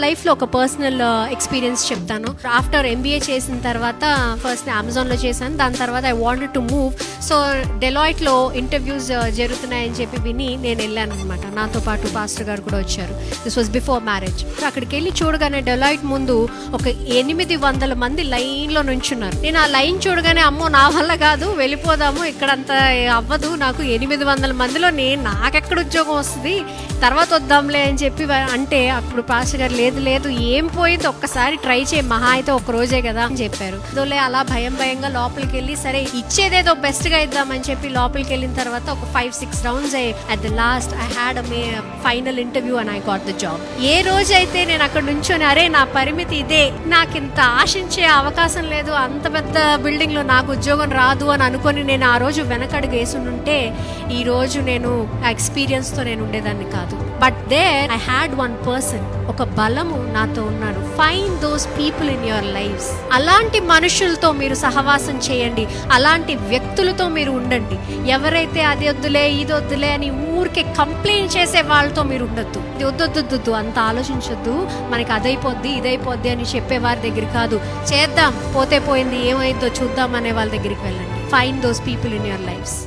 లైఫ్లో ఒక personal experience చెప్తాను. ఆఫ్టర్ MBA చేసిన తర్వాత ఫస్ట్ అమెజాన్లో చేశాను. దాని తర్వాత I wanted to move. So డెలాయిట్లో ఇంటర్వ్యూస్ జరుగుతున్నాయని చెప్పి విని నేను వెళ్ళాను అనమాట. నాతో పాటు పాస్టర్ గారు కూడా వచ్చారు. This was before marriage. అక్కడికి వెళ్ళి చూడగానే డెలాయిట్ ముందు ఒక 800 మంది లైన్లో నుంచున్నారు. నేను ఆ లైన్ చూడగానే అమ్మో నా వల్ల కాదు, వెళ్ళిపోదాము, ఇక్కడంతా అవ్వదు నాకు, 800 మందిలో నాకెక్కడ ఉద్యోగం వస్తుంది, తర్వాత వద్దాంలే అని చెప్పి అంటే అప్పుడు పాస్టర్ గారు లేదు ఏం పోయింది, ఒక్కసారి ట్రై చేయి, మహా అయితే ఒక రోజే కదా అని చెప్పారు. అదోలే అలా భయంగా లోపలికి వెళ్ళి సరే ఇచ్చేదేదో బెస్ట్ గా ఇద్దామని చెప్పి లోపలికి వెళ్ళిన తర్వాత ఒక 5-6 rounds at the last I had final interview and I got the job. ఏ రోజైతే నేను అక్కడ నుంచొని అరే నా పరిమితి ఇదే, నాకు ఇంత ఆశించే అవకాశం లేదు, అంత పెద్ద బిల్డింగ్ లో నాకు ఉద్యోగం రాదు అని అనుకొని నేను ఆ రోజు వెనకడుగు వేసుంటే ఈ రోజు నేను ఆ ఎక్స్పీరియన్స్ తో నేను ఉండేదాన్ని కాదు. But there I had one person, ఒక బలము నాతో ఉన్నాడు. Find those people in your lifes. అలాంటి మనుషులతో మీరు సహవాసం చేయండి, అలాంటి వ్యక్తులతో మీరు ఉండండి. ఎవరైతే అది వద్దులే ఇది వద్దులే అని ఊరికే కంప్లైంట్ చేసే వాళ్ళతో మీరు ఉండొద్దు. వద్దు అంత ఆలోచించొద్దు, మనకి అదైపోద్ది ఇదైపోద్ది అని చెప్పే వారి దగ్గర కాదు, చేద్దాం పోతే పోయింది ఏమైందో చూద్దాం అనే వాళ్ళ దగ్గరికి వెళ్ళండి. Find those people in your lifes.